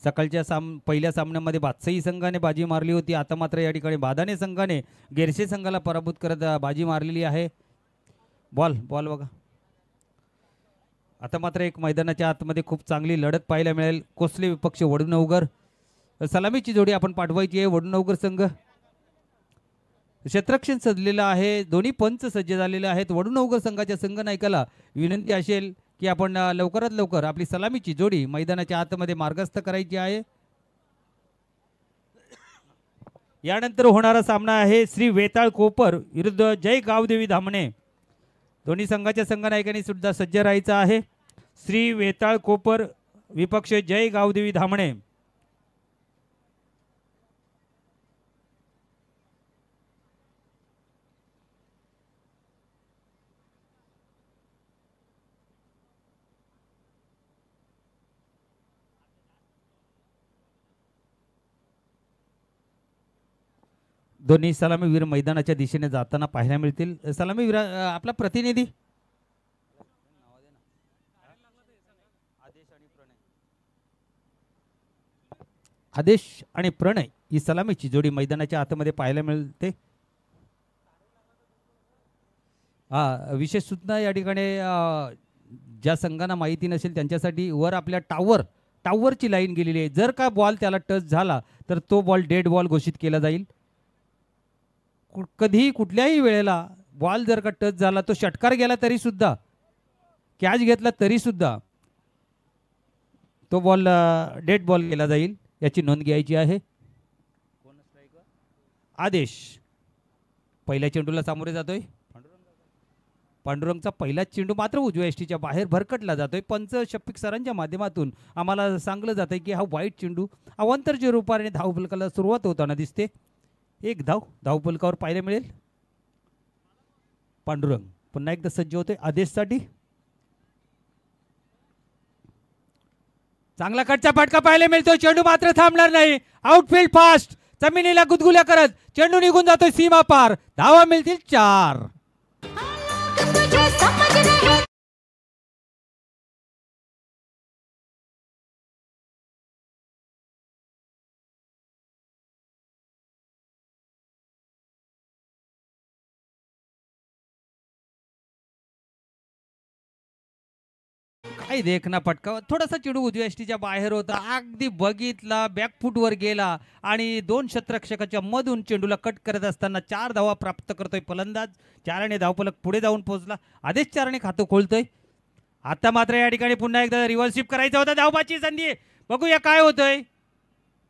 सकाळच्या पहिल्या सामन्यामध्ये बादशाही संघाने बाजी मारली होती. आता मात्र या ठिकाणी बादाने संघाने गेरशे संघाला पराभूत करत बाजी मारलेली आहे. बॉल बघा. आता मात्र एक मैदानाच्या आतमध्ये खूप चांगली लढत पाहायला मिळेल. कोसले विपक्ष वडूनवगर. सलामीची जोडी आपण पाठवायची आहे. वडूनवगर संघ क्षेत्ररक्षण सजलेलं आहे. दोन्ही पंच सज्ज झालेले आहेत. वडूनवगर संघाच्या संघनायकाला विनंती असेल की आपण लवकरात लवकर आपली सलामीची जोडी मैदानाच्या आतमध्ये मार्गस्थ करायची आहे. यानंतर होणारा सामना आहे श्री वेताळ कोपर विरुद्ध जय गावदेवी धामणे. दोन्ही संघाच्या संघनायकांनी सुद्धा सज्ज राहायचं आहे. श्री वेताळ कोपर विपक्ष जय गावदेवी धामणे. दोन्ही सलामीवीर मैदानाच्या दिशेने जाताना पाहायला मिळतील. सलामीवीर आपला प्रतिनिधी आदेश आणि प्रणय ही सलामीची जोडी मैदानाच्या आतमध्ये पाहायला मिळते. विशेष सूचना या ठिकाणी ज्या संघांना माहिती नसेल त्यांच्यासाठी वर आपल्या टावरची लाईन गेलेली आहे. जर का बॉल त्याला टच झाला तर तो बॉल डेड बॉल घोषित केला जाईल. कधीही कुठल्याही वेळेला बॉल जर का टच झाला तो षटकार गेला तरी सुद्धा कॅच घेतला तरी सुद्धा तो बॉल डेड बॉल केला जाईल. याची नोंद घ्यायची आहे. आदेश पहिल्या चेंडूला सामोरे जातोय. पांडुरंगचा पहिला चेंडू मात्र उजव्या एसटीच्या बाहेर भरकटला जातोय. पंच शफिक सरांच्या माध्यमातून आम्हाला सांगलं जातंय की हा वाईट चेंडू अवांतरच्या रूपाने धावफलकाला सुरुवात होताना दिसते. एक धावफलकावर पाहायला मिळेल. पांडुरंग पुन्हा एकदा सज्ज होते आदेशसाठी. चांगला कटचा फटका पाहायला मिळतो. चेंडू मात्र थांबणार नाही. आउटफील्ड फास्ट जमिनीला गुदगुल्या करत चेंडू निघून जातोय सीमा पार. धावा मिळतील 4. काही देखना फटका. थोडासा चेंडू उजव्या एसटीच्या बाहेर होता. अगदी बघितला बॅकफूटवर गेला आणि 2 क्षेत्ररक्षकाच्या मधून चेंडूला कट करत असताना 4 धावा प्राप्त करतोय फलंदाज. 4ने धावफलक पुढे जाऊन पोहोचला. आदेश 4ने खातं खोलतोय. आता मात्र या ठिकाणी पुन्हा एकदा रिव्हर्सिप करायचा होता. धावबाची संधी. बघूया काय होतंय.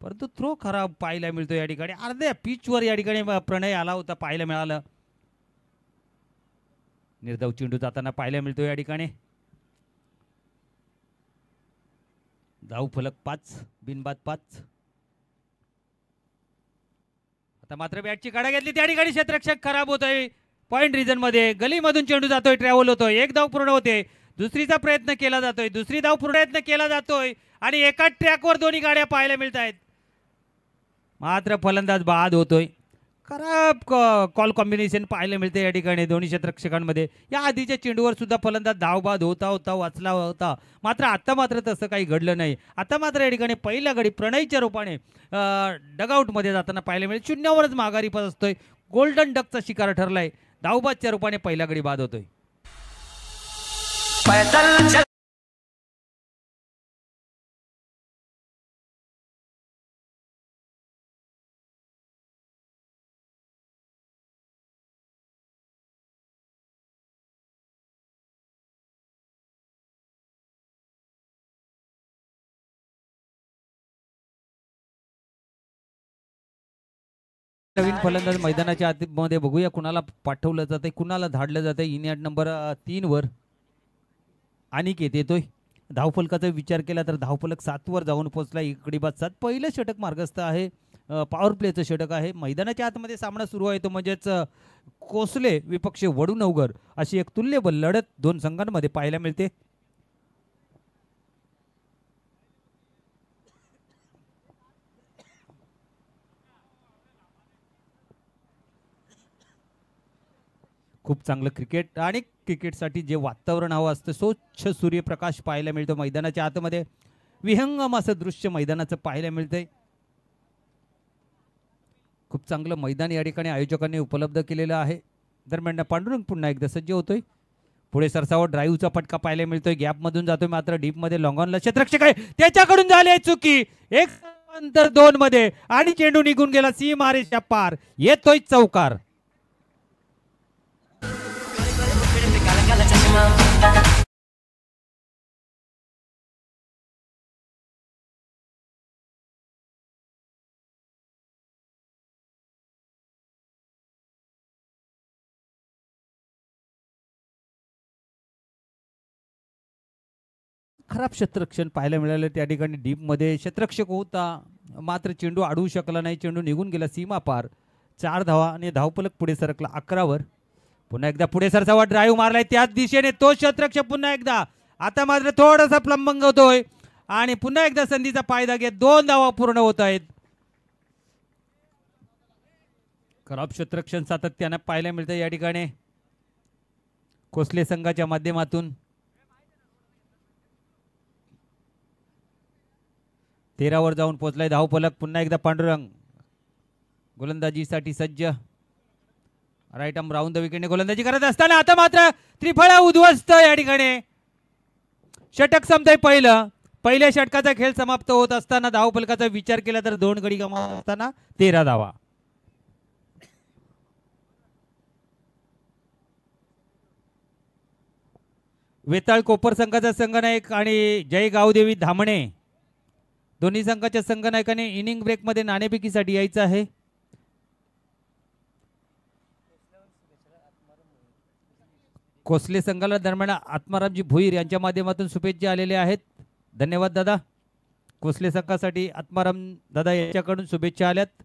परंतु थ्रो खराब पाहायला मिळतो या ठिकाणी. अर्ध्या पिचवर या ठिकाणी प्रणय आला होता पाहायला मिळालं. निर्धाव चेंडू जाताना पाहायला मिळतो या ठिकाणी. धावफलक 5 बिनबाद 5. आता मात्र बॅटची काढा घेतली. त्या ठिकाणी क्षेत्ररक्षक खराब होतोय. पॉइंट रिजन मध्ये गलीमधून चेंडू जातोय. ट्रॅव्हल होतोय. एक धाव पूर्ण होते. दुसरीचा प्रयत्न केला जातोय. दुसरी धाव प्रयत्न केला जातोय आणि एकाच ट्रॅकवर दोन्ही गाड्या पाहायला मिळत आहेत. मात्र फलंदाज बाद होतोय. खराब कॉल कॉम्बिनेशन पाहायला मिळते या ठिकाणी दोन्ही क्षेत्ररक्षकांमध्ये. या आधीच्या चेंडूवर सुद्धा फलंदाज धावबाद होता वाचला होता. मात्र आता मात्र तसं काही घडलं नाही. आता मात्र या ठिकाणी पहिल्या गडी प्रणयच्या रूपाने डगआउटमध्ये जाताना पाहायला मिळेल. 0वरच माघारी असतोय. गोल्डन डकचा शिकार ठरलाय. धावबादच्या रूपाने पहिला गडी बाद होतोय. नवीन फलंदाज मैदानाच्या आतमध्ये बघूया कुणाला पाठवलं जातंय कुणाला धाडलं जातंय. इनियड नंबर 3 वर अनिकेत येतोय. धावफलकाचा विचार केला तर धावफलक 7 वर जाऊन पोहोचला. इकडे बाद 7. पहिलं षटक मार्गस्थ आहे. पॉवर प्लेचं षटक आहे. मैदानाच्या आतमध्ये सामना सुरू आहे तो म्हणजेच कोसले विपक्ष वडूनवगर अशी एक तुल्यबल लढत दोन संघांमध्ये पाहायला मिळते. खूप चांगलं क्रिकेट आणि क्रिकेटसाठी जे वातावरण हवं असतं स्वच्छ सूर्यप्रकाश पाहायला मिळतो मैदानाच्या आतमध्ये. विहंगम असं दृश्य मैदानाचं पाहायला मिळतंय. खूप चांगलं मैदान या ठिकाणी आयोजकांनी उपलब्ध केलेलं आहे. दरम्यान पांडुरंग पुन्हा एकदा सज्ज होतोय. पुढे सरसावत ड्राईव्हचा फटका पाहायला मिळतोय. गॅप मधून जातोय मात्र डीप मध्ये लॉंगॉनला क्षेत्ररक्षक आहे त्याच्याकडून झाली चुकी. एक नंतर 2 मध्ये आणि चेंडू निघून गेला सीमारेषा पार. येतोय चौकार. खराब क्षेत्ररक्षण पाहायला मिळालं त्या ठिकाणी. डीप मध्ये क्षेत्ररक्षक होता मात्र चेंडू अडवू शकला नाही. चेंडू निघून गेला सीमा पार. 4 धावा आणि धावफलक पुढे सरकला 11 वर. पुन्हा एकदा पुढे सरसावा ड्राईव्ह मारलाय त्याच दिशेने तो क्षेत्ररक्षक पुन्हा एकदा. आता मात्र थोडासा प्लंबंग होतोय आणि पुन्हा एकदा संधीचा फायदा घेत 2 धावा पूर्ण होत आहेत. खराब क्षेत्ररक्षण सातत्याने पाहायला मिळतं या ठिकाणी कोसले संघाच्या माध्यमातून. 13 वर जाऊन पोहोचलाय धावफलक. पुन्हा एकदा पांडुरंग गोलंदाजीसाठी सज्ज. राईट आर्म राऊंड द विकेटने गोलंदाजी करत असताना आता मात्र त्रिफळा उद्ध्वस्त या ठिकाणी. षटक संपतंय पहिलं. पहिल्या षटकाचा खेळ समाप्त होत असताना धावफलकाचा विचार केला तर 2 गडी गमावत असताना 13 धावा. वेताळ कोपर संघाचा संघनायक आणि जय गावदेवी धामणे दोन्ही संघाच्या संघनायकाने इनिंग ब्रेक मध्ये नाणेफेकीसाठी यायचं आहे. कोसले संघाला दरम्यान आत्मारामजी भुईर यांच्या माध्यमातून शुभेच्छा आलेल्या आहेत. धन्यवाद दादा. कोसले संघासाठी आत्माराम दादा यांच्याकडून शुभेच्छा आल्यात.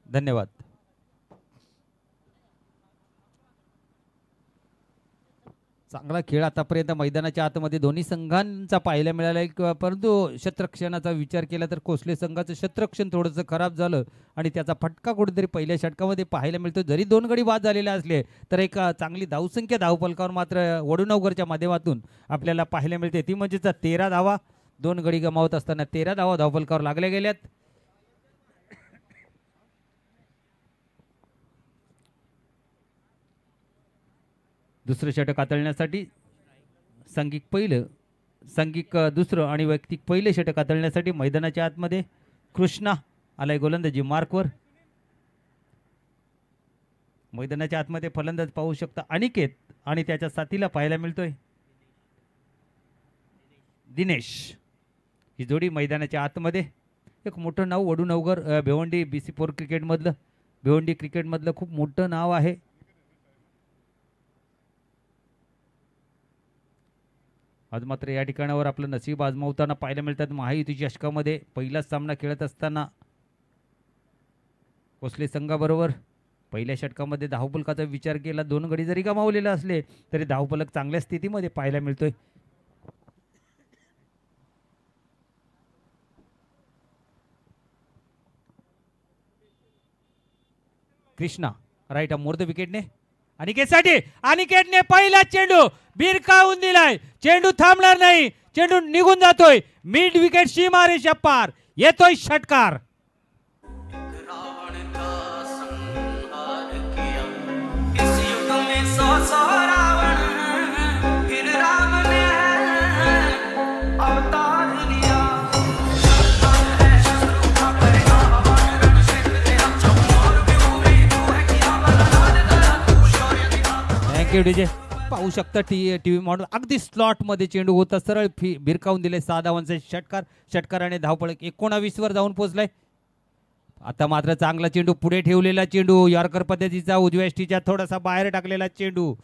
धन्यवाद. चांगला खेळ आतापर्यंत मैदानाच्या आतमध्ये दोन्ही संघांचा पाहायला मिळाला परंतु क्षेत्ररक्षणाचा विचार केला तर कोसले संघाचं क्षेत्ररक्षण थोडंसं खराब झालं आणि त्याचा फटका कुठेतरी पहिल्या षटकामध्ये पाहायला मिळतो. जरी 2 गडी बाद झालेले असले तर एक चांगली धावसंख्या धावफलकावर मात्र वडूनवगरच्या माध्यमातून आपल्याला पाहायला मिळते. ती म्हणजे 13 धावा. 2 गडी गमावत असताना 13 धावा धावफलकावर लागल्या गेल्यात. दुसरं षटक हाताळण्यासाठी सांघिक पहिलं, सांघिक दुसरं आणि वैयक्तिक पहिले षटक हाताळण्यासाठी मैदानाच्या आतमध्ये कृष्णा आलाय गोलंदाजी मार्कवर. मैदानाच्या आतमध्ये फलंदाज पाहू शकता अनिकेत आणि त्याच्या साथीला पाहायला मिळतोय दिनेश. ही जोडी मैदानाच्या आतमध्ये. एक मोठं नाव वडूनवगर भिवंडी BC4 क्रिकेटमधलं, भिवंडी क्रिकेटमधलं खूप मोठं नाव आहे. आज मात्र या ठिकाणावर आपलं नशीब आजमावताना पाहायला मिळतात. महायुतीच्या चषकामध्ये पहिलाच सामना खेळत असताना कोसले संघाबरोबर पहिल्या षटकामध्ये धावफलकाचा विचार केला 2 गडी जरी गमावलेले असले तरी धावफलक चांगल्या स्थितीमध्ये पाहायला मिळतोय. कृष्णा राईट मोर द विकेटने अनिकेतसाठी. अनिकेतने पहिला चेंडू भिरकावून दिलाय. चेंडू थांबणार नाही. चेंडू निघून जातोय मिड विकेट सीमारेषा पार. येतोय षटकार. Thank you DJ. पाहू शकता टीव्ही मॉडेल अगदी स्लॉट मध्ये चेंडू होता. सरळ भिरकावून दिले 6 धावांचे षटकार. षटकाराने धावफलक 19 वर जाऊन पोहोचलाय. आता मात्र चांगला चेंडू पुढे ठेवलेला चेंडू यॉर्कर पद्धतीचा उजव्या यष्टीच्या थोडासा बाहेर टाकलेला चेंडू.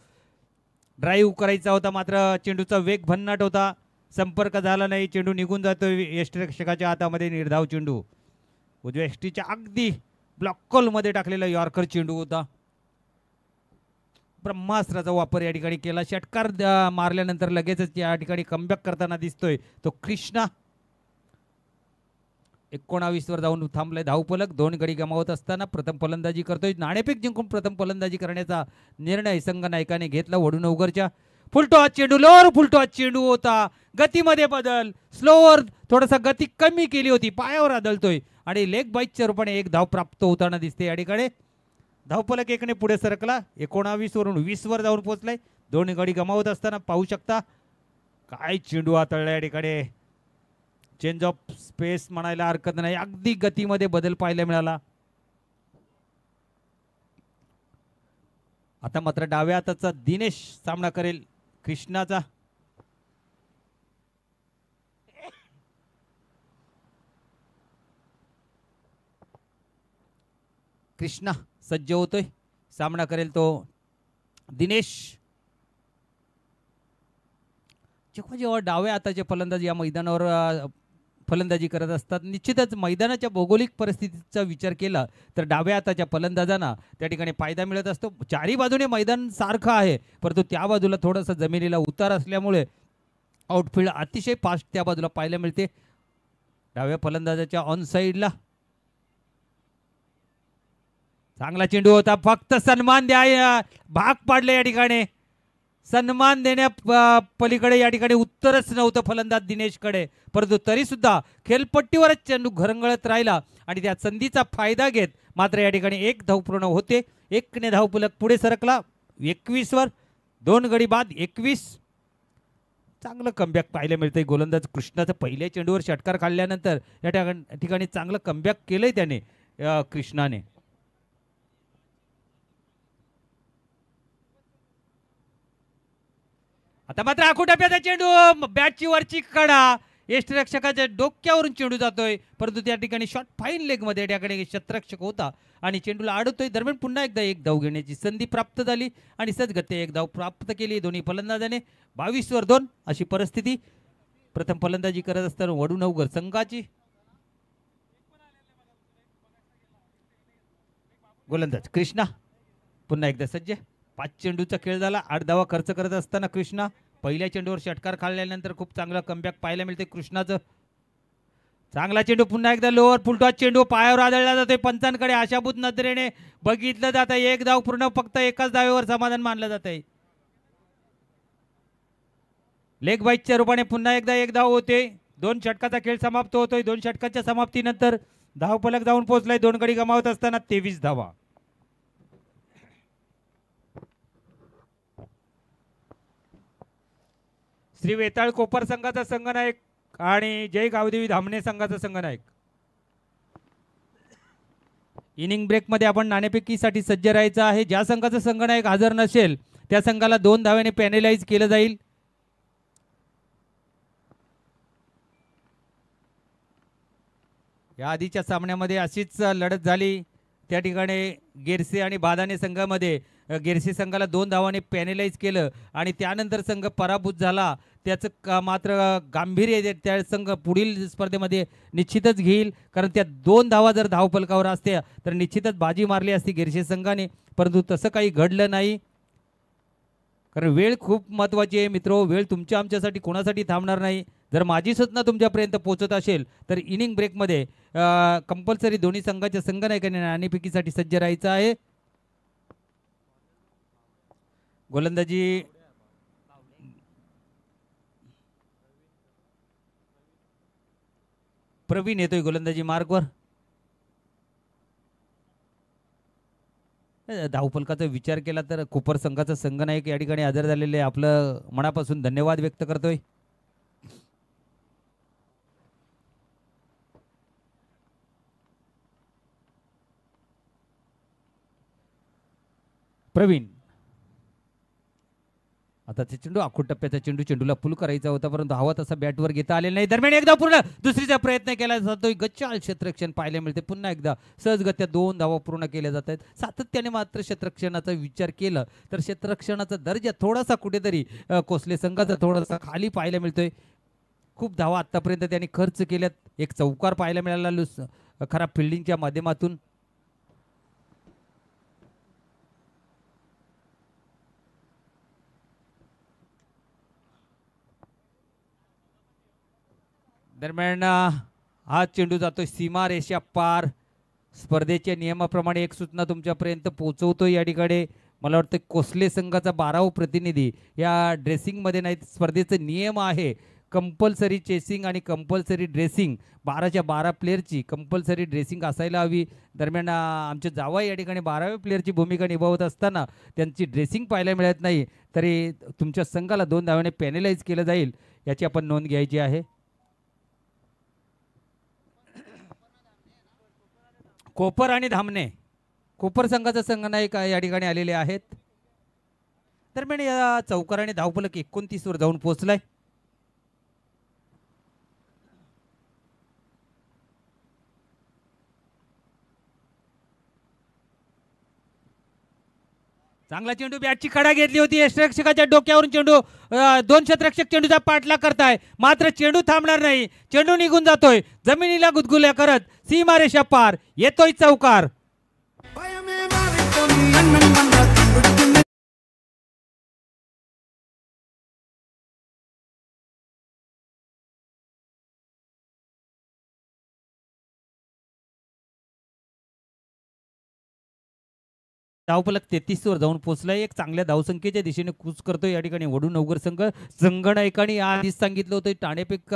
ड्राईव्ह करायचा होता मात्र चेंडूचा वेग भन्नाट होता. संपर्क झाला नाही. चेंडू निघून जातोय यष्टिरक्षकाच्या हातामध्ये. निर्धाव चेंडू उजव्या यष्टीच्या अगदी ब्लॉक मध्ये टाकलेला यॉर्कर चेंडू होता. ब्रह्मास्त्राचा वापर या ठिकाणी केला. षटकार मारल्यानंतर लगेचच या ठिकाणी कमबॅक करताना दिसतोय तो कृष्णा. 19 वर जाऊन थांबलाय धावफलक. 2 गडी गमावत असताना प्रथम फलंदाजी करतोय. नाणेफेक जिंकून प्रथम फलंदाजी करण्याचा निर्णय संघनायकाने घेतला वडूनवगरच्या. फुलटॉस चेंडू, लोअर फुलटॉस चेंडू होता. गतीमध्ये बदल, स्लोअर थोडासा गती कमी केली होती, पायावर आदळतोय आणि लेग बाईकच्या रूपाने एक धाव प्राप्त होताना दिसते. या ठिकाणी धावफलक एकने पुढे सरकला, 19 वरून 20 वर जाऊन पोहोचलाय. दोन्ही गडी गमावत असताना पाहू शकता काय चेंडू हाताळला. या ठिकाणी चेंज ऑफ स्पेस म्हणायला हरकत नाही, अगदी गतीमध्ये बदल पाहायला मिळाला. आता मात्र डाव्या हाताचा दिनेश सामना करेल कृष्णाचा. कृष्णा सज्ज होतोय, सामना करेल तो दिनेश. जेव्हा जेव्हा डाव्या हाताचे फलंदाज या मैदानावर फलंदाजी करत असतात, निश्चितच मैदानाच्या भौगोलिक परिस्थितीचा विचार केला तर डाव्या हाताच्या फलंदाजांना त्या ठिकाणी फायदा मिळत असतो. चारी बाजूने मैदान सारखं आहे, परंतु त्या बाजूला थोडासा जमिनीला उतार असल्यामुळे आउटफील्ड अतिशय फास्ट त्या बाजूला पाहायला मिळते. डाव्या फलंदाजाच्या ऑन साईडला चांगला चेंडू होता, फक्त सन्मान द्या भाग पाडले. या ठिकाणी सन्मान देण्या पलीकडे या ठिकाणी उत्तरच नव्हतं फलंदाज दिनेशकडे, परंतु तरी सुद्धा खेळपट्टीवरच चेंडू घरंगळत राहिला आणि त्या संधीचा फायदा घेत मात्र या ठिकाणी एक धाव पूर्ण होते. एकने धावफलक पुढे सरकला 21 वर, 2 गडी बाद 21. चांगलं कमबॅक पाहायला मिळतंय. गोलंदाज कृष्णाचं पहिल्या चेंडूवर षटकार काढल्यानंतर या ठिकाणी चांगलं कमबॅक केलंय त्याने कृष्णाने. आता मात्र आखुटप्याचा चेंडू, बॅटची वरची कडा, यष्टिरक्षकाच्या डोक्यावरून चेंडू जातोय, परंतु त्या ठिकाणी शॉट फाईन लेग मध्ये त्या ठिकाणी क्षेत्ररक्षक होता आणि चेंडूला अडवतोय. दरम्यान पुन्हा एकदा एक धाव घेण्याची संधी प्राप्त झाली आणि सजगत्या एक धाव प्राप्त केली दोन्ही फलंदाजाने. 22 वर 2 अशी परिस्थिती. प्रथम फलंदाजी करत असताना वडूनवगर संघाची. गोलंदाज कृष्णा पुन्हा एकदा सज्ज. 5 चेंडूचा खेळ झाला, 8 धावा खर्च करत असताना कृष्णा पहिल्या चेंडूवर षटकार खाल्ल्यानंतर खूप चांगला कमबॅक पाहायला मिळते कृष्णाचं. चांगला चेंडू, पुन्हा एकदा लोअर फुलटॉस चेंडू पायावर आदळला जातोय. पंचांकडे आशाभूत नजरेने बघितलं जात आहे. एक धाव पूर्ण, फक्त एकाच धावेवर समाधान मानलं जात आहे. लेग बाईकच्या रूपाने पुन्हा एकदा एक धाव होते. 2 षटकाचा खेळ समाप्त होतोय. 2 षटकाच्या समाप्तीनंतर धावफलक जाऊन पोहोचलाय. 2 गडी गमावत असताना 23 धावा. श्री वेताळ कोपर संघाचा संघनायक आणि जय गावदेवी धामणे संघाचा संघनायक. इनिंग ब्रेक मध्ये आपण नाणेफेकीसाठी सज्ज राहायचं आहे. ज्या संघाचा संघनायक हजर नसेल त्या संघाला 2 धाव्याने पॅनलाइज केलं जाईल. या आधीच्या सामन्यामध्ये अशीच लढत झाली. त्या ठिकाणी गेरसे आणि बादाने संघामध्ये गेरसे संघाला 2 धावाने पॅनलाइज केलं आणि त्यानंतर संघ पराभूत झाला. त्याचं मात्र गांभीर्य त्या संघ पुढील स्पर्धेमध्ये निश्चितच घेईल, कारण त्या 2 धावा जर धावफलकावर असत्या तर निश्चितच बाजी मारली असती गेरसे संघाने, परंतु तसं काही घडलं नाही. कारण वेळ खूप महत्त्वाची आहे मित्रो. वेळ तुमच्या आमच्यासाठी कोणासाठी थांबणार नाही. जर माझी सूचना तुमच्यापर्यंत पोहोचत असेल तर इनिंग ब्रेकमध्ये कंपल्सरी दोन्ही संघाच्या संघनायकांनी नाणेफेकीसाठी सज्ज राहायचं आहे. गोलंदाजी प्रवीण येतोय गोलंदाजी मार्गवर. धावफलकाचा विचार केला तर कोपर संघाचा संघनायक या ठिकाणी हजर झालेले आपलं मनापासून धन्यवाद व्यक्त करतोय. प्रवीण आता ते चेंडू आखूट टप्प्याचा चेंडू, चेंडूला पुल करायचा होता परंतु हवा तसा बॅटवर घेता आलेला नाही. दरम्यान एकदा पूर्ण दुसरीचा प्रयत्न केला जातोय. गच्चाळ क्षेत्ररक्षण पाहायला मिळते. पुन्हा एकदा सहजगत्या 2 धावा पूर्ण केल्या जात आहेत. सातत्याने मात्र क्षेत्ररक्षणाचा विचार केला तर क्षेत्ररक्षणाचा दर्जा थोडासा कुठेतरी कोसले संघाचा थोडासा खाली पाहायला मिळतोय. खूप धावा आतापर्यंत त्यांनी खर्च केल्यात. एक चौकार पाहायला मिळाला खराब फिल्डिंगच्या माध्यमातून. दरम्यान हा चेंडू जातोय सीमा रेषा पार. स्पर्धेच्या नियमाप्रमाणे एक सूचना तुमच्यापर्यंत पोहोचवतोय. या ठिकाणी मला वाटतं कोसले संघाचा 12वा प्रतिनिधी या ड्रेसिंगमध्ये नाही. स्पर्धेचे नियम आहे कंपल्सरी चेसिंग आणि कंपल्सरी ड्रेसिंग. 12च्या 12 प्लेअरची कंपल्सरी ड्रेसिंग असायला हवी. दरम्यान आमचे जावई या ठिकाणी 12व्या प्लेअरची भूमिका निभावत असताना त्यांची ड्रेसिंग पाहायला मिळत नाही, तरी तुमच्या संघाला 2 धावाने पॅनलाइज केलं जाईल याची आपण नोंद घ्यायची आहे. कोपर आणि धामणे, कोपर संघाचा संघनायक या ठिकाणी आलेले आहेत. दरम्यान या चौकाराने धावफलक 29 वर जाऊन पोहोचलाय. चांगला चेंडू, बॅटची कडा घेतली होती यष्टिरक्षकाच्या डोक्यावरून चेंडू. 2 क्षेत्ररक्षक चेंडूचा पाठलाग करताय, मात्र चेंडू थांबणार नाही. चेंडू निघून जातोय, जमिनीला गुदगुल्या करत सीमारेषा पार येतोय चौकार. धावफलक 33 वर जाऊन पोहोचलाय. एक चांगल्या धावसंख्येच्या दिशेने कूच करतोय या ठिकाणी वडूनवगर संघ. संगणकाने आधीच सांगितलं होतं ठाणेपेक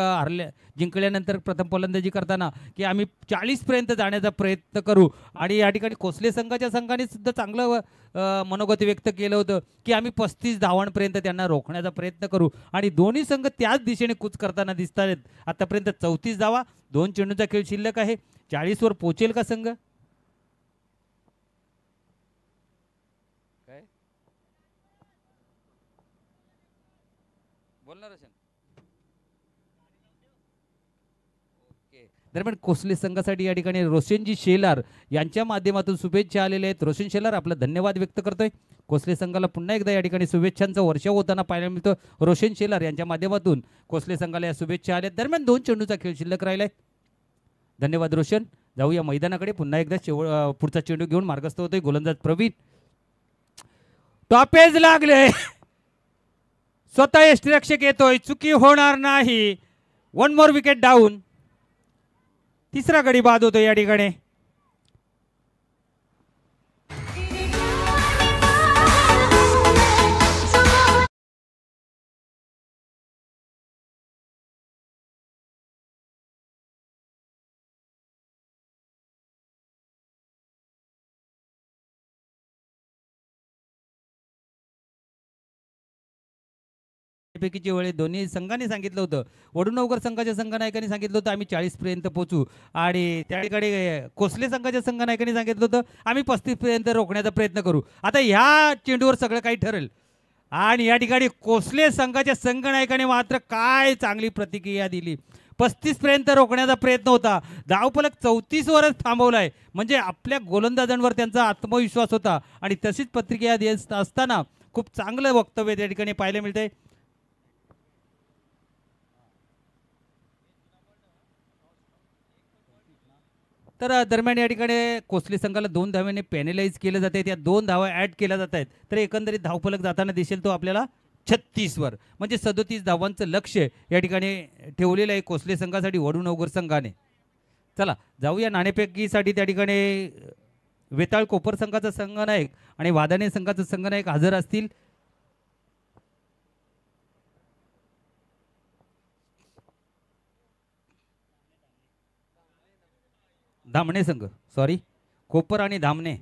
जिंकल्यानंतर प्रथम फलंदाजी करताना की आम्ही 40 पर्यंत जाण्याचा प्रयत्न करू, आणि या ठिकाणी कोसले संघाच्या संघाने सुद्धा चांगलं मनोगत व्यक्त केलं होतं की आम्ही 35 धावांपर्यंत त्यांना रोखण्याचा प्रयत्न करू, आणि दोन्ही संघ त्याच दिशेने कूच करताना दिसत आहेत. आतापर्यंत 34 धावा, 2 चेंडूचा खेळ शिल्लक आहे. 40 वर पोहोचेल का संघ? दरम्यान कोसले संघासाठी या ठिकाणी रोशनजी शेलार यांच्या माध्यमातून शुभेच्छा आलेल्या आहेत. रोशन शेलार आपला धन्यवाद व्यक्त करतोय. कोसले संघाला पुन्हा एकदा या ठिकाणी शुभेच्छांचा वर्षाव होताना पाहायला मिळतो. रोशन शेलार यांच्या माध्यमातून कोसले संघाला या शुभेच्छा आल्या. दरम्यान 2 चेंडूचा खेळ शिल्लक राहिलाय. धन्यवाद रोशन. जाऊया मैदानाकडे. पुन्हा एकदा पुढचा चेंडू घेऊन मार्गस्थ होतोय गोलंदाज प्रवीण. टॉपेज लागले, स्वतः यष्टिरक्षक येतोय, चुकी होणार नाही. 1 मोर विकेट डाऊन. तिसरा गडी बाद होतो या ठिकाणी. पैकीची वेळ दोन्ही संघाने सांगितलं होतं, वडूनवगर संघाच्या संघनायकांनी सांगितलं होतं आम्ही 40 पर्यंत पोहोचू, आणि त्या ठिकाणी कोसले संघाच्या संघनायकांनी सांगितलं होतं आम्ही 35 पर्यंत रोखण्याचा प्रयत्न करू. आता ह्या चेंडूवर सगळं काही ठरेल, आणि या ठिकाणी कोसले संघाच्या संघनायकाने मात्र काय चांगली प्रतिक्रिया दिली. 35 पर्यंत रोखण्याचा प्रयत्न होता, धावफलक 34 वरच थांबवलाय. म्हणजे आपल्या गोलंदाजांवर त्यांचा आत्मविश्वास होता, आणि तशीच प्रतिक्रिया देत असताना खूप चांगलं वक्तव्य त्या ठिकाणी पाहायला मिळतंय. तर दरम्यान या ठिकाणी कोसले संघाला 2 धाव्याने पॅनलाइज केलं जाते. त्या 2 धावा ॲड केल्या जात आहेत. तर एकंदरीत धावफलक जाताना दिसेल तो आपल्याला 36 वर, म्हणजे 37 धावांचं लक्ष या ठिकाणी ठेवलेलं आहे कोसले संघासाठी वडूनवगर संघाने. चला जाऊया नाणेफेकीसाठी. त्या ठिकाणी वेताळ कोपर संघाचा संघनायक आणि वादाने संघाचा संघनायक हजर असतील. धामणे संघ, सॉरी, कोपर आणि धामणे.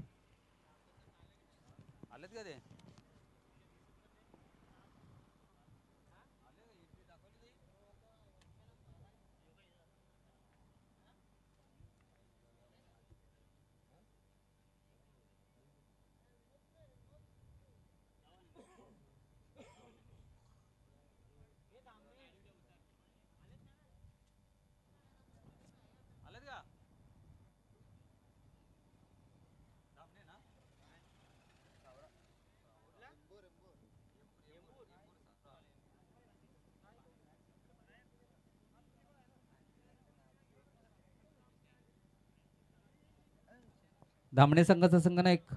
धामणे संघाचा संघनायक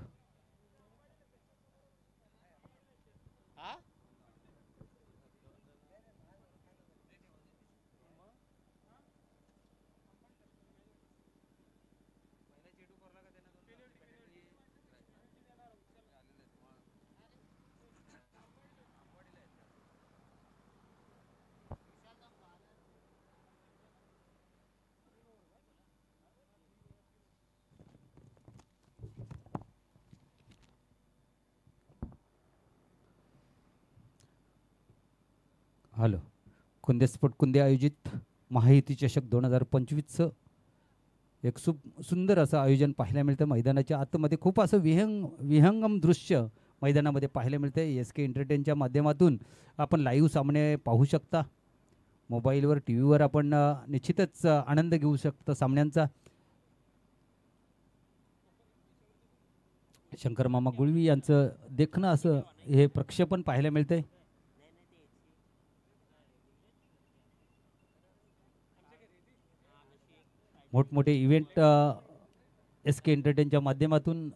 हॅलो, कुंदे स्पोर्ट कुंदे आयोजित महायुती चषक 2025चं एक सुंदर असं आयोजन पाहायला मिळतं. मैदानाच्या आतमध्ये खूप असं विहंगम दृश्य मैदानामध्ये पाहायला मिळतं. SK एंटरटेनच्या माध्यमातून आपण लाईव्ह सामने पाहू शकता. मोबाईलवर टी व्हीवर आपण निश्चितच आनंद घेऊ शकता सामन्यांचा. शंकर मामा गुळवी यांचं देखणं असं हे प्रक्षेपण पाहायला मिळतंय. मोठमोठे इव्हेंट SK एंटरटेनच्या माध्यमातून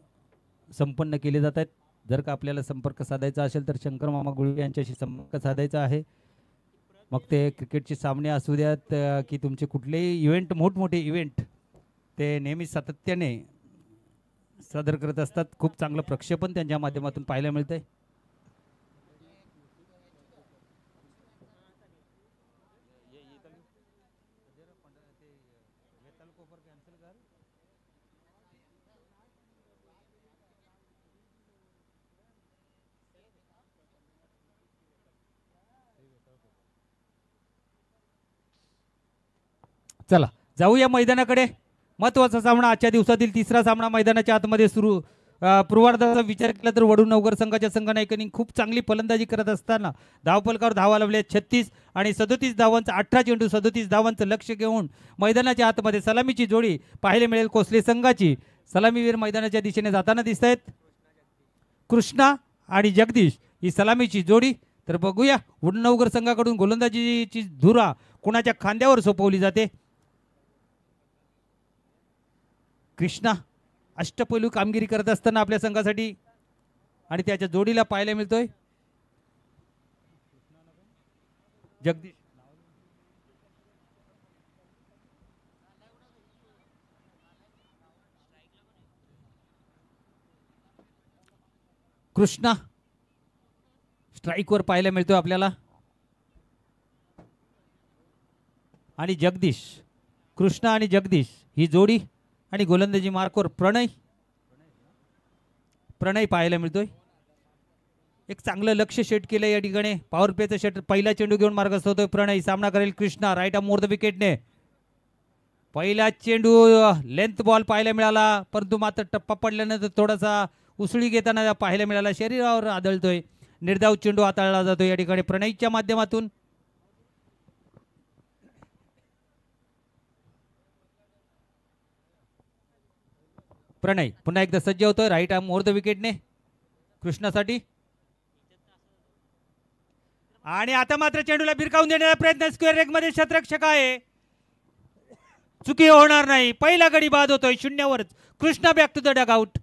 संपन्न केले जात आहेत. जर का आपल्याला संपर्क साधायचा असेल तर शंकर मामा गुळवे यांच्याशी संपर्क साधायचा आहे. मग ते क्रिकेटचे सामने असू द्यात की तुमचे कुठलेही इव्हेंट, मोठमोठे इव्हेंट ते नेहमी सातत्याने सादर करत असतात. खूप चांगलं प्रक्षेपण त्यांच्या माध्यमातून पाहायला मिळतंय. चला जाऊया मैदानाकडे. महत्वाचा सामना आजच्या दिवसातील तिसरा सामना मैदानाच्या आतमध्ये सुरू. पूर्वार्धाचा विचार केला तर वडूनगर संघाच्या संघनायकांनी खूप चांगली फलंदाजी करत असताना धावफलकावर धावा लावल्या 36 आणि 37 धावांचं 18 चेंडू 37 धावांचं लक्ष घेऊन मैदानाच्या आतमध्ये सलामीची जोडी पाहायला मिळेल. कोसले संघाची सलामीवीर मैदानाच्या दिशेने जाताना दिसत आहेत. कृष्णा आणि जगदीश ही सलामीची जोडी. तर बघूया वडूनगर संघाकडून गोलंदाजीची धुरा कुणाच्या खांद्यावर सोपवली जाते. कृष्णा अष्टपैलू कामगिरी करत असताना आपल्या संघासाठी आणि त्याच्या जोडीला पाहायला मिळतोय जगदीश. कृष्णा स्ट्राईकवर पाहायला मिळतोय आपल्याला आणि जगदीश. कृष्णा आणि जगदीश ही जोडी आणि गोलंदाजी मार्कवर प्रणय पाहायला मिळतोय. एक चांगलं लक्ष सेट केलं या ठिकाणी. पॉवर प्लेचं षट पहिला चेंडू घेऊन मार्गस्थ होतोय प्रणय. सामना करेल Krishna. Right arm over the विकेटने. पहिला चेंडू लेंथ बॉल पाहायला मिळाला परंतु मात्र टप्पा पडल्यानंतर थोडासा उसळी घेताना पाहायला मिळाला. शरीरावर आदळतोय. निर्धाव चेंडू हाताळला जातो या ठिकाणी प्रणयच्या माध्यमातून. प्रणय पुन्हा एकदा सज्ज होतोय. राईट आर्म मोर द विकेटने कृष्णासाठी. आणि आता मात्र चेंडूला भिरकावून देण्याचा प्रयत्न. स्क्वेअर लेग मध्ये क्षेत्ररक्षक आहे. चुकी होणार नाही. पहिला गडी बाद होतोय 0वरच. Krishna back to the dugout.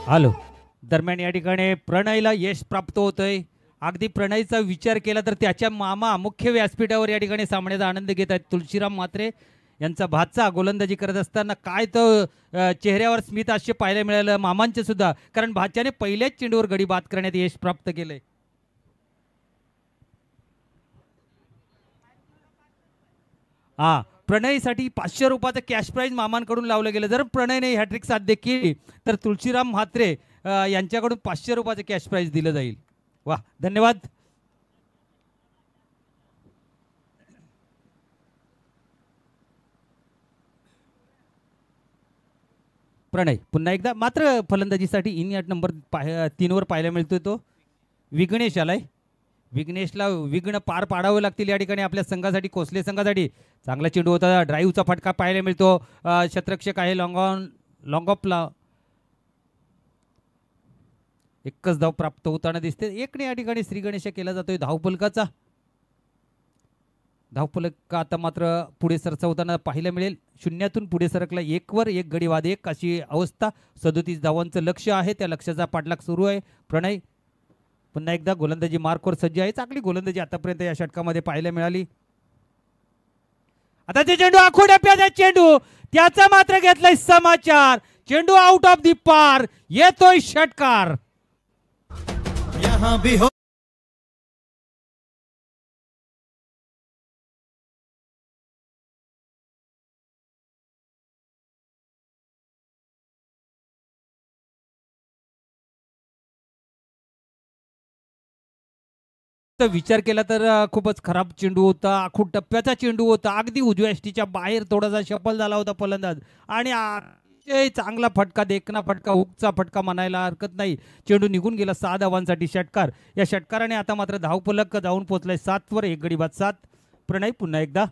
Hello, दरम्यान या ठिकाणी प्रणयला यश प्राप्त होतंय. अगदी प्रणयचा विचार केला तर त्याच्या मामा मुख्य व्यासपीठावर या ठिकाणी सामन्याचा आनंद घेत आहेत. तुळशीराम म्हात्रे यांचा भाचा गोलंदाजी करत असताना काय तो चेहऱ्यावर स्मित हास्य पाहायला मिळालं मामांचे सुद्धा, कारण भाच्याने पहिल्याच चेंडूवर गडी बाद करण्यात यश प्राप्त केलंय. हा, प्रणयसाठी 500 रुपयाचं कॅश प्राईज मामांकडून लावलं गेलं. जर प्रणयने हॅट्रिक साध्य केली तर तुळशीराम म्हात्रे यांच्याकडून 500 रुपयाचं कॅश प्राईज दिलं जाईल. वा, धन्यवाद. प्रणय पुन्हा एकदा मात्र फलंदाजीसाठी इन या नंबर 3 पाहायला मिळतोय तो विघ्नेश आलाय. विघ्नेशला विघ्न पार पाडावं लागतील या ठिकाणी आपल्या संघासाठी. कोसले संघासाठी चांगला चेंडू होता. ड्राईव्हचा फटका पाहायला मिळतो. क्षेत्ररक्षक आहे लॉंग ऑफला. एकच धाव प्राप्त होताना दिसते. एकने या ठिकाणी श्री गणेश केला जातोय धावफलकाचा. धावफलक आता मात्र पुढे सरसावताना पाहायला मिळेल. 0तून पुढे सरकला. 1वर 1 गडी बाद 1 अशी अवस्था. 37 धावांचं लक्ष आहे. त्या लक्ष्याचा पाठलाग सुरू आहे. प्रणय पुन्हा एकदा गोलंदाजी मार्कवर सज्ज आहे. चांगली गोलंदाजी आतापर्यंत या षटकामध्ये पाहायला मिळाली. आता ते चेंडू आखू डप्प्याचा चेंडू, त्याचा मात्र घेतलाय समाचार, चेंडू आउट ऑफ दी पार, येतोय षटकार. यहाँ भी हो विचार केला तर खूपच खराब चेंडू होता, आखू टप्प्याचा चेंडू होता, अगदी उजव्या यष्टीच्या बाहेर थोडासा शफल झाला होता फलंदाज आणि चांगला फटका, देखना फटका, हुकचा फटका म्हणायला हरकत नाही. चेंडू निघून गेला 6 धावांसाठी षटकार. या षटकाराने आता मात्र धावफलक जाऊन पोहोचलाय 7 वर, एक गडी बाद 7. प्रणय पुन्हा एकदा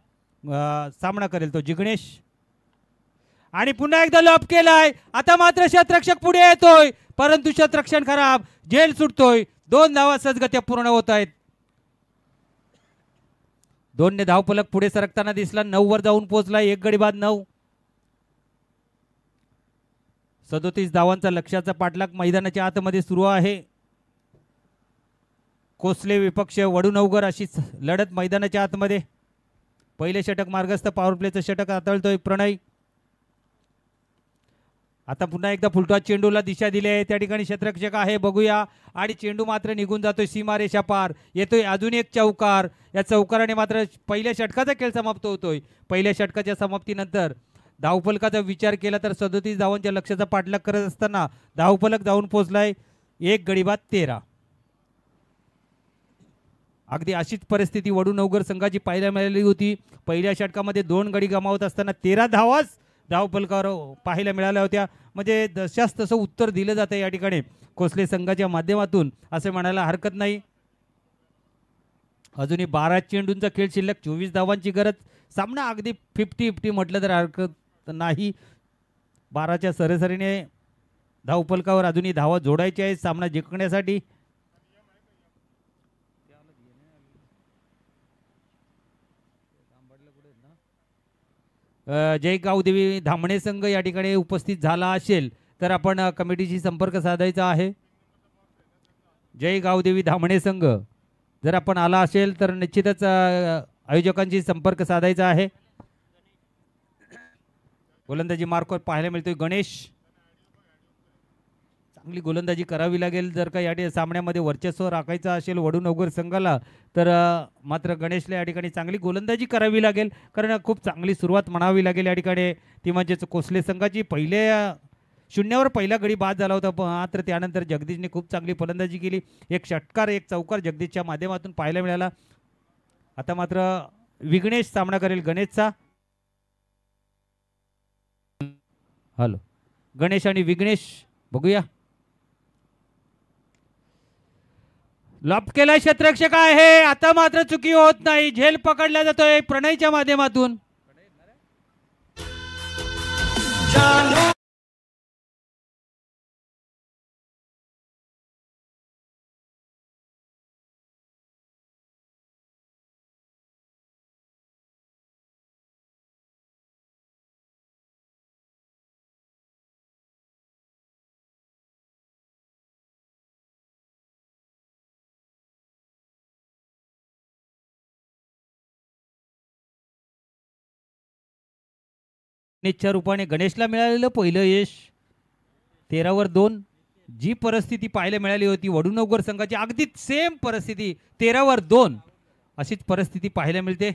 सामना करेल तो जिग्नेश आणि पुन्हा एकदा लॉप केलाय. आता मात्र शतरक्षक पुढे येतोय, परंतु शतरक्षण खराब, झेल सुटतोय. 2 धावा सहजगत्या पूर्ण होत आहेत. 2 ने धावफलक पुढे सरकताना दिसला, 9 वर जाऊन पोहोचला, एक गडी बाद 9. 37 धावांचा लक्ष्याचा पाठलाग मैदानाच्या आतमध्ये सुरू आहे. कोसले विपक्ष वडूनवगर अशीच लढत मैदानाच्या आतमध्ये. पहिले षटक मार्गस्थ, पॉवर प्लेचं षटक हाताळतोय प्रणय. आता पुन्हा एकदा फुलटॉस चेंडूला दिशा दिली आहे, त्या ठिकाणी क्षेत्ररक्षक आहे, बघूया. आणि चेंडू मात्र निघून जातोय सीमारेषा पार. येतोय अजून एक चौकार. या चौकाराने मात्र पहिल्या षटकाचा खेळ समाप्त होतोय. पहिल्या षटकाच्या समाप्तीनंतर धावफलकाचा विचार केला तर 37 धावांच्या लक्ष्याचा पाठलाग करत असताना धावफलक जाऊन पोहोचलाय, एक गडी बाद 13. अगदी अशीच परिस्थिती वडूनवगर संघाची पाहायला मिळाली होती. पहिल्या षटकामध्ये 2 गडी गमावत असताना 13 धावाच धावफलकावर पाहायला मिळाल्या होत्या. म्हणजे जशास तसं उत्तर दिलं जातं या ठिकाणी कोसले संघाच्या माध्यमातून, असे म्हणायला हरकत नाही. अजूनही 12 चेंडूंचा खेळ शिल्लक, 24 धावांची गरज. सामना अगदी 50-50 म्हटलं तर हरकत नाही. 12च्या सरासरीने धावफलकावर अजूनही धावा जोडायच्या आहेत सामना जिंकण्यासाठी. जय गावदेवी धामणे संघ या ठिकाणी उपस्थित झाला असेल तर आपण कमिटीशी संपर्क साधायचा आहे. जय गावदेवी धामणे संघ जर आपण आला असेल तर निश्चितच आयोजकांशी संपर्क साधायचा आहे. गोलंदाजी मार्कवर पाहायला मिळतोय गणेश. चांगली गोलंदाजी करावी लागेल जर का या सामन्यामध्ये वर्चस्व राखायचं असेल वडूनवगर संघाला, तर मात्र गणेशला या ठिकाणी चांगली गोलंदाजी करावी लागेल, कारण खूप चांगली सुरुवात म्हणावी लागेल या ठिकाणी. ती म्हणजेच कोसले संघाची पहिल्या 0 वर पहिला गडी बाद झाला होता, मात्र त्यानंतर जगदीशने खूप चांगली फलंदाजी केली. एक षटकार, एक चौकार जगदीशच्या माध्यमातून पाहायला मिळाला. आता मात्र विघ्नेश सामना करेल गणेशचा. हॅलो, गणेश आणि विघ्नेश बघूया. लॉप केला क्षेत्ररक्षक आहे. आता मात्र चुकी होत नाही, झेल पकडला जातोय प्रणयच्या माध्यमातून. च्या रूपाने गणेशला मिळालेलं पहिलं यश 13 वर 2. जी परिस्थिती पाहायला मिळाली होती वडूनवगर संघाची, अगदी सेम परिस्थिती 13 वर 2 अशीच परिस्थिती पाहायला मिळते.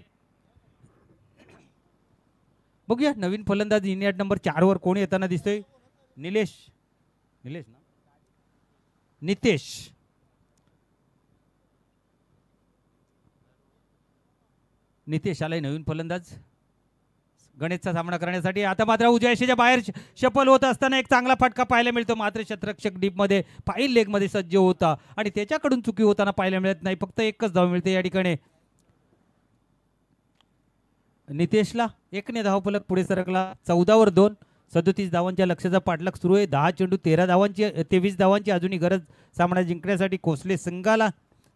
बघूया नवीन फलंदाज युनिट नंबर 4 वर कोण येताना दिसतोय. निलेश ना नितेश. नितेश आलाय नवीन फलंदाज गणेशचा सामना करण्यासाठी. आता मात्र उजव्या यष्टीच्या बाहेर शफल होत असताना एक चांगला फटका पाहायला मिळतो, मात्र क्षेत्ररक्षक डीपमध्ये फाईल लेगमध्ये सज्ज होता आणि त्याच्याकडून चुकी होताना पाहायला मिळत नाही. फक्त एकच धाव मिळते या ठिकाणी नितेशला. 1 ने धावफलक पुढे सरकला, 14 वर 2. 37 धावांच्या लक्ष्याचा पाठलाग सुरू आहे. 10 चेंडू 13 धावांची 23 धावांची अजूनही गरज सामना जिंकण्यासाठी कोसले संघाला.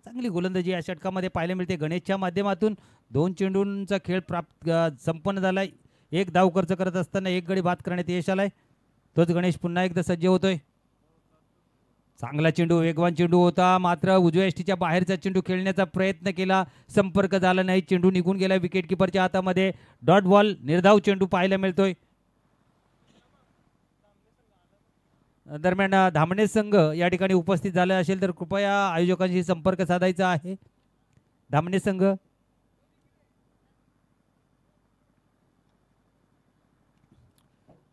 चांगली गोलंदाजी या षटकामध्ये पाहायला मिळते गणेशच्या माध्यमातून. 2 चेंडूंचा खेळ संपन्न झालाय. 1 धाव खर्च करत असताना 1 गडी बाद करण्यात यश आलाय. तोच गणेश पुन्हा एकदा सज्ज होतोय. चांगला चेंडू, वेगवान चेंडू होता, मात्र उजव्या यष्टीच्या बाहेरचा चेंडू खेळण्याचा प्रयत्न केला, संपर्क झाला नाही, चेंडू निघून गेला विकेट किपरच्या हातामध्ये. डॉट बॉल, निर्धाव चेंडू पाहायला मिळतोय. दरम्यान धामणे संघ या ठिकाणी उपस्थित झाला असेल तर कृपया आयोजकांशी संपर्क साधायचा आहे. धामणे संघ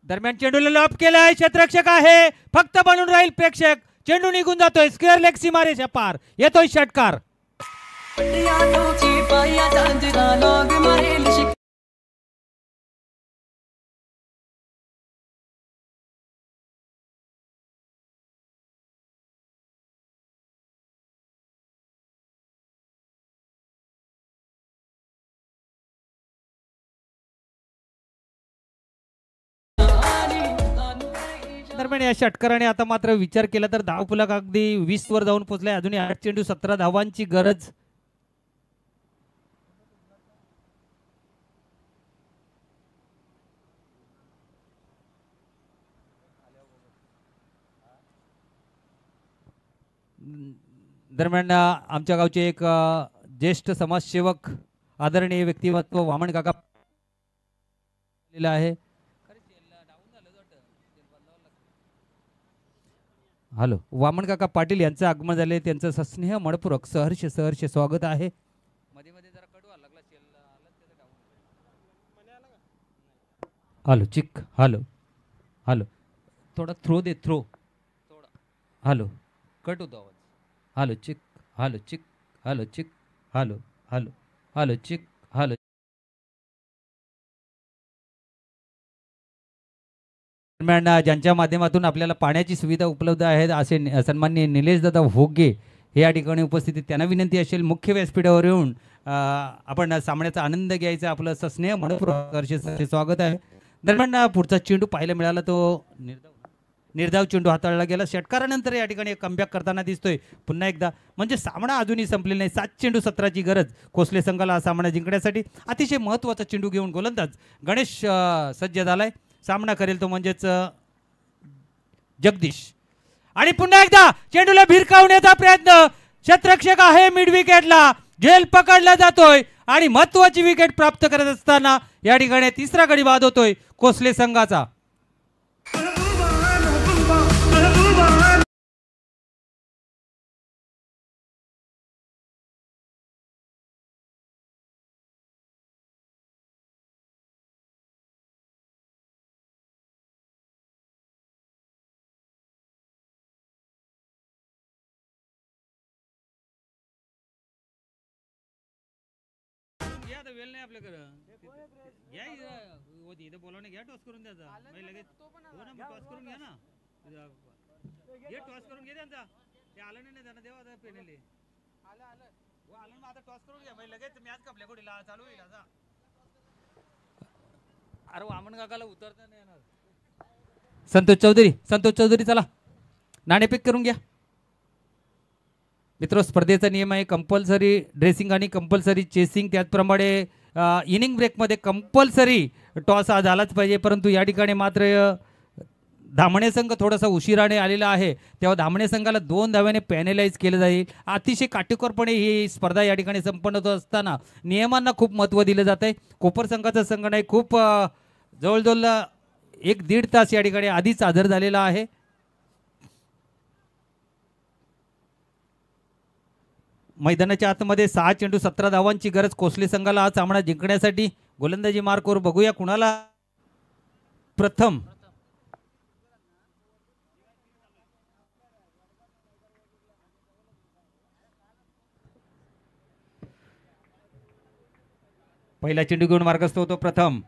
दरम्यान चेंडूला लॉप केलाय, क्षेत्ररक्षक आहे, फक्त बनून राहील प्रेक्षक. चेंडू निघून जातोय, स्क्वेअर लेग सीमारेषा पार, येतोय षटकार. दरम्यान या षटकाराने आता मात्र विचार केला तर धावफलक अगदी 20 वर जाऊन पोहोचलाय. अजूनही 8 चेंडू 17 धावांची गरज. दरम्यान आमच्या गावचे एक ज्येष्ठ समाजसेवक आदरणीय व्यक्तिमत्व वामन काका आहे. हॅलो, वामन काका पाटील यांचं आगमन झाले, त्यांचं सस्नेह मनपूर्वक सहर्ष सहर्ष स्वागत आहे. मध्ये मध्ये जरा कडू लागला. हॅलो चिक, हॅलो हॅलो, थोडा थ्रो दे, थ्रो थोडा. हॅलो, कट होतो आवाज. हॅलो चिक, हॅलो चिक, हॅलो चिक, हॅलो हॅलो हॅलो चिक, हॅलो. दरम्यान ज्यांच्या माध्यमातून आपल्याला पाण्याची सुविधा उपलब्ध आहे असे सन्माननीय निलेश दादा भोगे हे या ठिकाणी उपस्थित आहेत. त्यांना विनंती असेल मुख्य व्यासपीठावर येऊन आपण सामन्याचा आनंद घ्यायचा. आपलं सस्नेह मनपूर्वक स्वागत आहे. दरम्यान पुढचा चेंडू पाहायला मिळाला, तो निर्धाव चेंडू हाताळला गेला. षटकारानंतर या ठिकाणी कमबॅक करताना दिसतोय पुन्हा एकदा. म्हणजे सामना अजूनही संपलेला नाही. 7 चेंडू 17ची गरज कोसले संघाला हा सामना जिंकण्यासाठी. अतिशय महत्त्वाचा चेंडू घेऊन गोलंदाज गणेश सज्ज झालाय. सामना करेल तो म्हणजेच जगदीश. आणि पुन्हा एकदा चेंडूला भिरकावण्याचा प्रयत्न. क्षेत्ररक्षक आहे मिड विकेटला, झेल पकडला जातोय आणि महत्त्वाची विकेट प्राप्त करत असताना या ठिकाणी तिसरा गडी बाद होतोय कोसले संघाचा. वेळ नाही आपल्याकडे. घ्या इथं बोलावणे, घ्या टॉस करून द्यायचा लगेच. हो ना, टॉस करून घ्या ना, घे टॉस करून घे त्यांचा. ते आलं नाही त्यांना देवा पेनेले आलं हो, आलं ना, आता टॉस करून घ्या लगेच. मॅच कपल्या गोडीला चालू होईल आता. अरे वामन काकाला उतरता नाही येणार. संतोष चौधरी चला नाणेफेक करून घ्या. मित्र, स्पर्धेचा नियम आहे कंपल्सरी ड्रेसिंग आणि कंपल्सरी चेसिंग. त्याचप्रमाणे इनिंग ब्रेकमध्ये कंपल्सरी टॉस हा झालाच पाहिजे. परंतु या ठिकाणी मात्र धामणे संघ थोडासा उशिराने आलेला आहे, तेव्हा धामणे संघाला 2 धाव्याने पॅनेलाइज केलं जाईल. अतिशय काटेकोरपणे ही स्पर्धा या ठिकाणी संपन्न होत असताना नियमांना खूप महत्त्व दिलं जात आहे. कोपर संघाचा संघ नाही, खूप जवळजवळ 1-1.5 तास या ठिकाणी आधीच हजर झालेला आहे. मैदानाच्या आतमध्ये 6 चेंडू 17 धावांची गरज कोसले संघाला हा सामना जिंकण्यासाठी. गोलंदाजी मार्कवर बघूया कुणाला प्रथम. पहिला चेंडू घेऊन मार्गस्थ होतो प्रथम.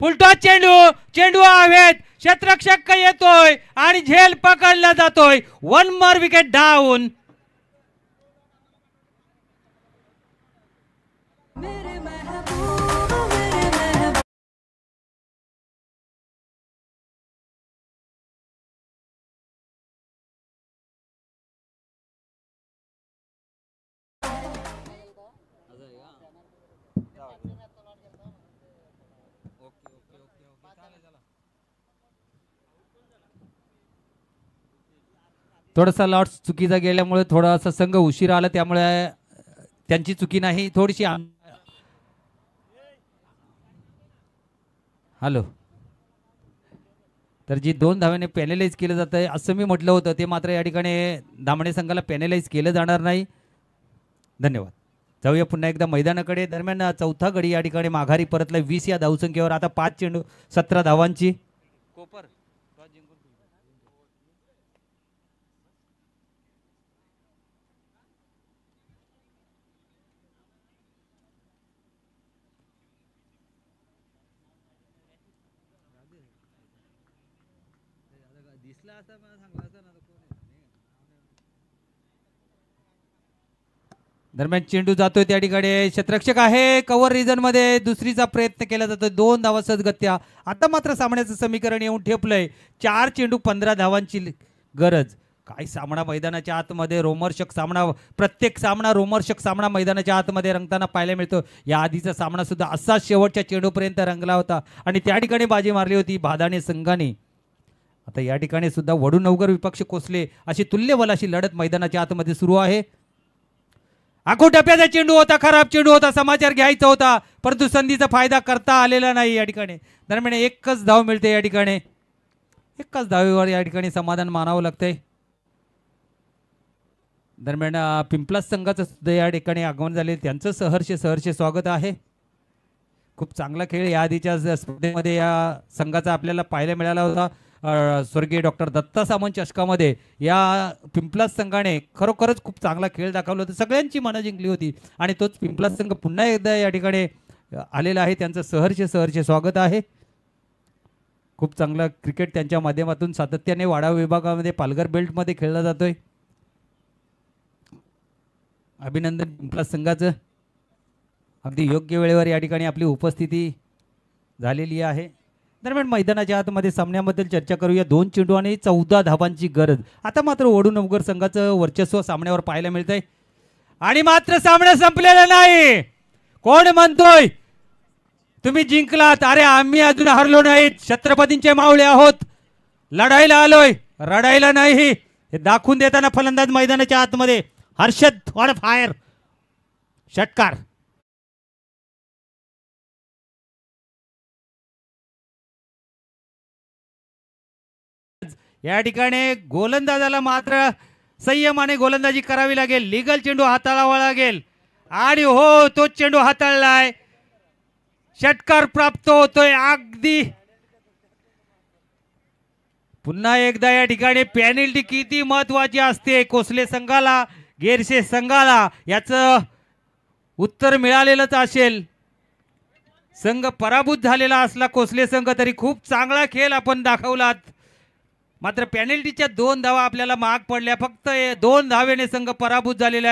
फुलटॉस चेंडू हवेत, क्षेत्ररक्षक येतोय आणि झेल पकडला जातोय. 1 मोर विकेट डाऊन. थोडासा लॉट्स चुकीचा गेल्यामुळे थोडासा संघ उशिरा आला, त्यामुळे त्यांची चुकी नाही, थोडीशी हॅलो. तर जी 2 धाव्याने पॅनलाइज केलं जात आहे असं मी म्हटलं होतं, ते मात्र या ठिकाणी धामणे संघाला पॅनलाइज केलं जाणार नाही. धन्यवाद. जाऊया पुन्हा एकदा मैदानाकडे. दरम्यान चौथा गडी या ठिकाणी माघारी परतला 20 या धावसंख्येवर. आता 5 चेंडू 17 धावांची. कोपर दरम्यान चेंडू जातोय त्या ठिकाणी क्षेत्ररक्षक आहे कव्हर रिजन मध्ये, दुसरीचा प्रयत्न केला जातोय. 2 धावा सदगत्या. आता मात्र सामन्याचं समीकरण येऊन ठेपलंय. 4 चेंडू 15 धावांची गरज. काय सामना मैदानाच्या आतमध्ये रोमहर्षक सामना, प्रत्येक सामना रोमहर्षक सामना मैदानाच्या आतमध्ये रंगताना पाहायला मिळतो. या आधीचा सामना सुद्धा असाच शेवटच्या चेंडूपर्यंत रंगला होता आणि त्या ठिकाणी बाजी मारली होती भादाने संघाने. आता या ठिकाणी सुद्धा वडूनवगर विपक्ष कोसले अशी तुल्यबल अशी लढत मैदानाच्या आतमध्ये सुरू आहे. आखो टप्प्याचा चेंडू होता, खराब चेंडू होता, समाचार घ्यायचा होता, परंतु संधीचा फायदा करता आलेला नाही. या ठिकाणी दरम्यान एकच धाव मिळते. या ठिकाणी एकच धावेवर या ठिकाणी समाधान मानावं लागतंय. दरम्यान पिंपलास संघाचं सुद्धा या ठिकाणी आगमन झाले, त्यांचं सहर्ष स्वागत आहे. खूप चांगला खेळ या आधीच्या स्पर्धेमध्ये या संघाचा आपल्याला पाहायला मिळाला होता. स्वर्गीय डॉक्टर दत्ता सामंत चषकामध्ये या पिंपलास संघाने खरोखरच खूप चांगला खेळ दाखवला होता, सगळ्यांची मनं जिंकली होती आणि तोच पिंपलास संघ पुन्हा एकदा या ठिकाणी आलेला आहे. त्यांचं सहर्ष स्वागत आहे. खूप चांगला क्रिकेट त्यांच्या माध्यमातून सातत्याने वाडा विभागामध्ये पालघर बेल्टमध्ये खेळला जातोय. अभिनंदन पिंपलास संघाचं. अगदी योग्य वेळेवर या ठिकाणी आपली उपस्थिती झालेली आहे. दरम्यान मैदानाच्या आतमध्ये सामन्याबद्दल चर्चा करूया. 2 चेंडू आणि 14 धावांची गरज. आता मात्र वडूनवगर संघाचं वर्चस्व सामन्यावर पाहायला मिळतंय आणि मात्र सामना संपलेला नाही. कोण म्हणतोय तुम्ही जिंकलात? अरे आम्ही अजून हरलो नाहीत. छत्रपतींचे मावळे आहोत. लढायला आलोय, रडायला नाही. हे दाखवून देताना फलंदाज मैदानाच्या आतमध्ये हर्षद ऑन फायर. षटकार. या ठिकाणी गोलंदाजाला मात्र संयमाने गोलंदाजी करावी लागेल. लीगल चेंडू हाताळावा लागेल आणि हो तो चेंडू हाताळलाय. षटकार प्राप्त होतोय. अगदी पुन्हा एकदा या ठिकाणी पेनल्टी किती महत्वाची असते कोसले संघाला, गेरशे संघाला, याचं उत्तर मिळालेलंच असेल. संघ पराभूत झालेला असला कोसले संघ तरी खूप चांगला खेळ आपण दाखवलात. मात्र पेनल्टीच्या 2 धावा आपल्याला महाग पडल्या. फक्त 2 धावेने संघ पराभूत झालेला आहे.